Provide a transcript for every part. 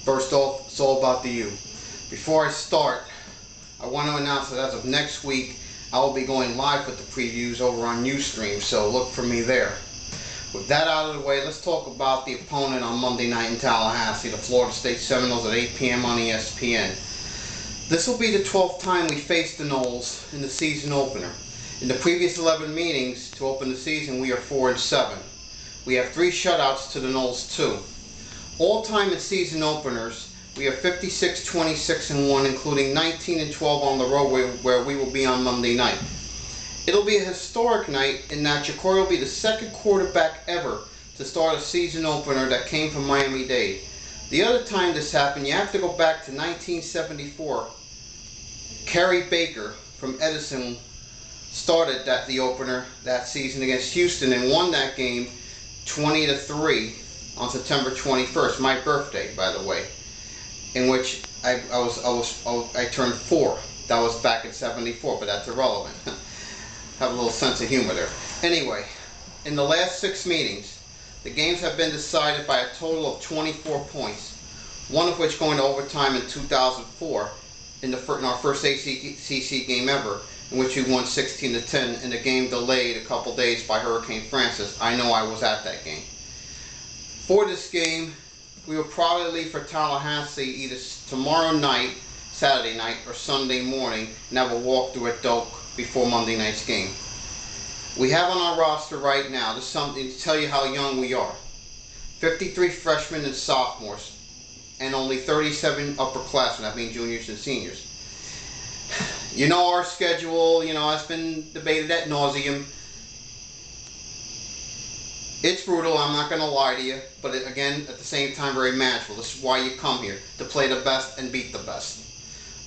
First off, it's all about the U. Before I start, I want to announce that as of next week, I will be going live with the previews over on Ustream, so look for me there. With that out of the way, let's talk about the opponent on Monday night in Tallahassee, the Florida State Seminoles at 8 p.m. on ESPN. This will be the 12th time we faced the Noles in the season opener. In the previous 11 meetings to open the season, we are 4-7. We have 3 shutouts to the Noles, 2. All time in season openers, we are 56, 26, and 1, including 19 and 12 on the road where we will be on Monday night. It'll be a historic night in that Jacory will be the second quarterback ever to start a season opener that came from Miami-Dade. The other time this happened, you have to go back to 1974. Kerry Baker from Edison started the opener that season against Houston and won that game 20-3 on September 21st, my birthday, by the way, in which I turned 4. That was back in '74, but that's irrelevant. Have a little sense of humor there. Anyway, in the last 6 meetings, the games have been decided by a total of 24 points, one of which going to overtime in 2004 in our first ACC game ever, in which we won 16-10 in a game delayed a couple days by Hurricane Francis. I know I was at that game. For this game, we will probably leave for Tallahassee either tomorrow night, Saturday night, or Sunday morning, and have a walkthrough at Doak before Monday night's game. We have on our roster right now, this is something to tell you how young we are. 53 freshmen and sophomores, and only 37 upperclassmen, that means juniors and seniors. You know our schedule, it's been debated ad nauseum. It's brutal, I'm not going to lie to you, but again, at the same time, very manageable. This is why you come here, to play the best and beat the best.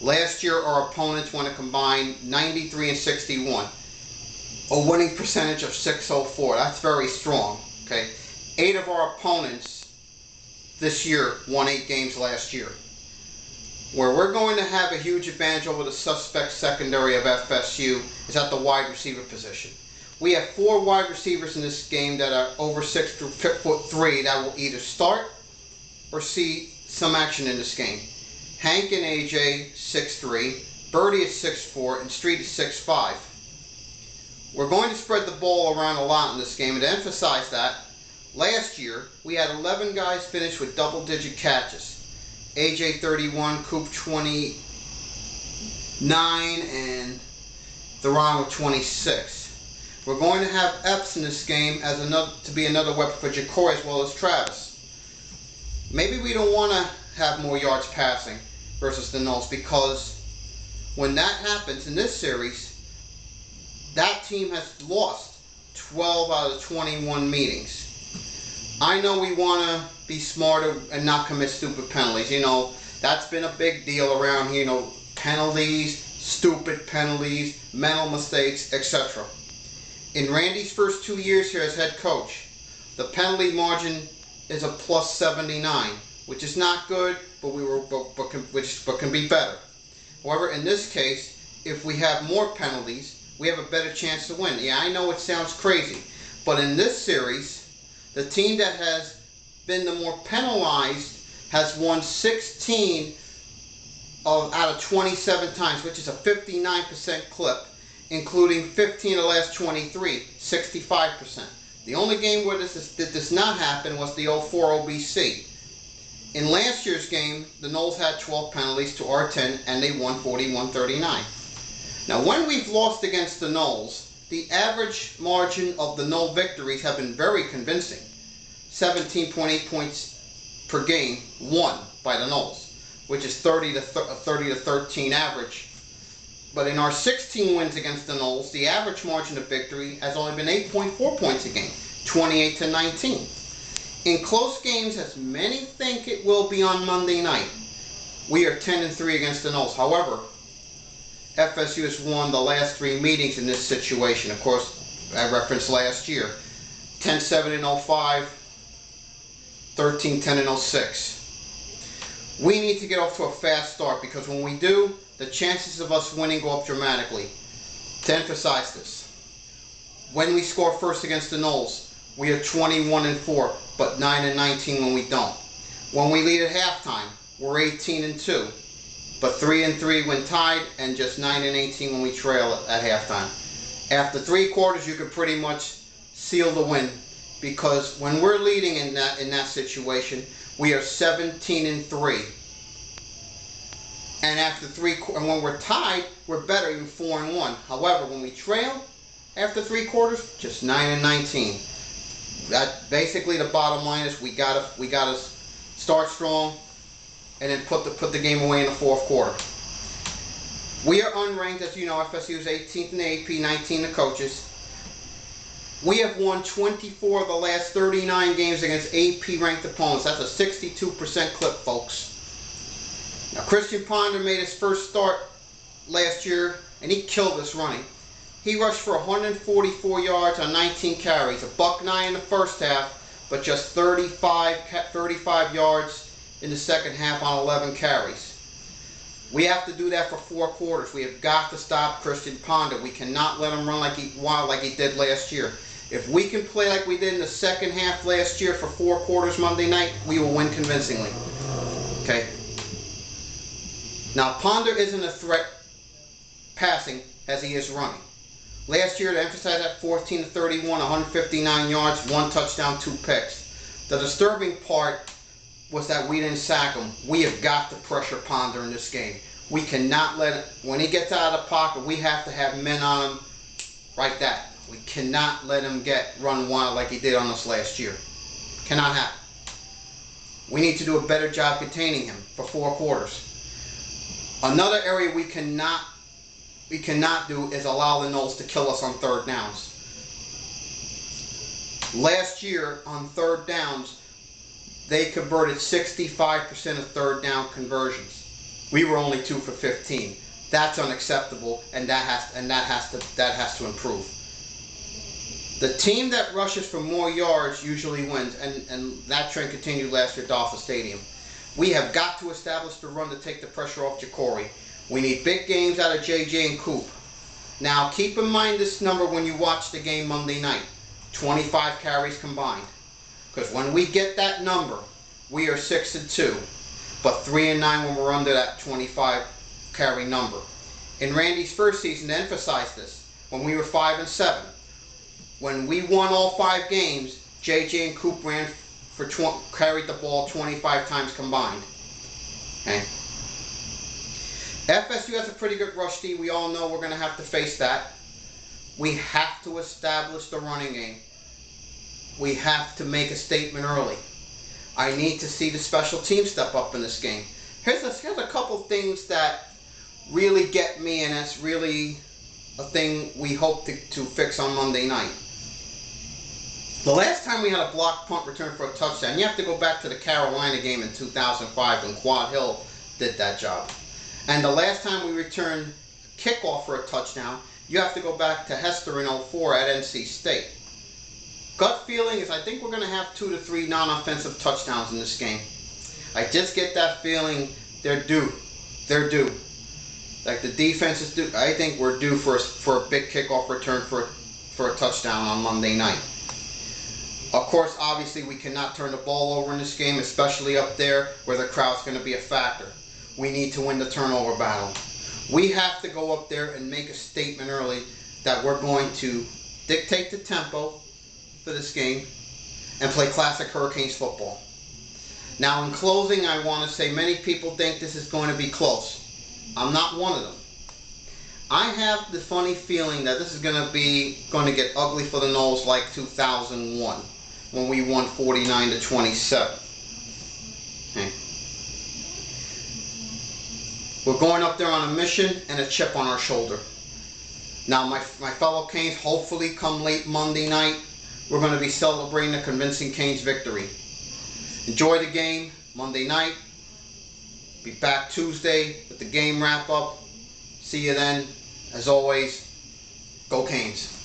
Last year, our opponents went a combined 93 and 61, a winning percentage of .604. That's very strong. Okay, 8 of our opponents this year won 8 games last year. Where we're going to have a huge advantage over the suspect secondary of FSU is at the wide receiver position. We have 4 wide receivers in this game that are over 6'3" that will either start or see some action in this game. Hank and AJ 6'3", Birdie is 6'4", and Street is 6'5". We're going to spread the ball around a lot in this game, and to emphasize that, last year we had 11 guys finish with double-digit catches. AJ 31, Coop 29, and Theron with 26. We're going to have Epps in this game as to be another weapon for Jacory as well as Travis. Maybe we don't want to have more yards passing versus the Noles, because when that happens in this series, that team has lost 12 out of 21 meetings. I know we want to be smarter and not commit stupid penalties. That's been a big deal around here. Penalties, stupid penalties, mental mistakes, etc. In Randy's first 2 years here as head coach, the penalty margin is a +79, which is not good, but can be better. However, in this case, if we have more penalties, we have a better chance to win. Yeah, I know it sounds crazy, but in this series, the team that has been the more penalized has won 16 out of 27 times, which is a 59% clip, including 15 of the last 23, 65%. The only game where this did not happen was the 04 OBC. In last year's game, the Noles had 12 penalties to our 10, and they won 41-39. Now, when we've lost against the Noles, the average margin of the Nole victories have been very convincing. 17.8 points per game won by the Noles, which is 30-13 average. But in our 16 wins against the Noles, the average margin of victory has only been 8.4 points a game, 28-19. In close games, as many think it will be on Monday night, we are 10-3 against the Noles. However, FSU has won the last 3 meetings in this situation. Of course, I referenced last year, 10-7-05, 13-10-06. We need to get off to a fast start, because when we do, the chances of us winning go up dramatically. To emphasize this, when we score first against the Noles, we are 21-4, but 9-19 when we don't. When we lead at halftime, we're 18-2. But 3-3 when tied, and just 9-18 when we trail at halftime. After 3 quarters, you could pretty much seal the win, because when we're leading in that situation, we are 17-3. And after and when we're tied, we're better, even 4-1. However, when we trail after 3 quarters, just 9-19. That basically the bottom line is we gotta start strong, and then put the game away in the 4th quarter. We are unranked, as you know. FSU is 18th in the AP, 19 the coaches. We have won 24 of the last 39 games against AP ranked opponents. That's a 62% clip, folks. Now, Christian Ponder made his first start last year, and he killed us running. He rushed for 144 yards on 19 carries, $109 in the first half, but just 35 yards in the second half on 11 carries. We have to do that for 4 quarters. We have got to stop Christian Ponder. We cannot let him run like he did last year. If we can play like we did in the second half last year for 4 quarters Monday night, we will win convincingly. Okay. Now, Ponder isn't a threat passing as he is running. Last year, to emphasize that, 14-31, 159 yards, 1 touchdown, 2 picks. The disturbing part was that we didn't sack him. We have got to pressure Ponder in this game. We cannot let it, when he gets out of the pocket, we have to have men on him like that. We cannot let him run wild like he did on us last year. Cannot happen. We need to do a better job containing him for 4 quarters. Another area we cannot do is allow the Noles to kill us on 3rd downs. Last year on 3rd downs, they converted 65% of 3rd down conversions. We were only 2 for 15. That's unacceptable, and that has to improve. The team that rushes for more yards usually wins, and that trend continued last year at Dolphin Stadium. We have got to establish the run to take the pressure off Jacory. We need big games out of JJ and Coop. Now, keep in mind this number when you watch the game Monday night. 25 carries combined. Because when we get that number, we are 6-2. But 3-9 when we're under that 25 carry number. In Randy's first season, to emphasize this, when we were 5-7, when we won all 5 games, JJ and Coop carried the ball 25 times combined. Okay. FSU has a pretty good rush D. We all know we're going to have to face that. We have to establish the running game. We have to make a statement early. I need to see the special team step up in this game. Here's a couple things that really get me, and that's really a thing we hope to fix on Monday night. The last time we had a blocked punt return for a touchdown, you have to go back to the Carolina game in 2005 when Quad Hill did that job. And the last time we returned kickoff for a touchdown, you have to go back to Hester in 04 at NC State. Gut feeling is I think we're going to have 2 to 3 non-offensive touchdowns in this game. I just get that feeling they're due. They're due. Like the defense is due. I think we're due for a big kickoff return for a touchdown on Monday night. Of course, obviously, we cannot turn the ball over in this game, especially up there where the crowd's going to be a factor. We need to win the turnover battle. We have to go up there and make a statement early that we're going to dictate the tempo for this game and play classic Hurricanes football. Now, in closing, I want to say many people think this is going to be close. I'm not one of them. I have the funny feeling that this is going to get ugly for the Noles like 2001 when we won 49-27. Okay. We're going up there on a mission and a chip on our shoulder. Now, my fellow Canes, hopefully come late Monday night, we're going to be celebrating a convincing Canes victory. Enjoy the game Monday night. Be back Tuesday with the game wrap-up. See you then. As always, go Canes.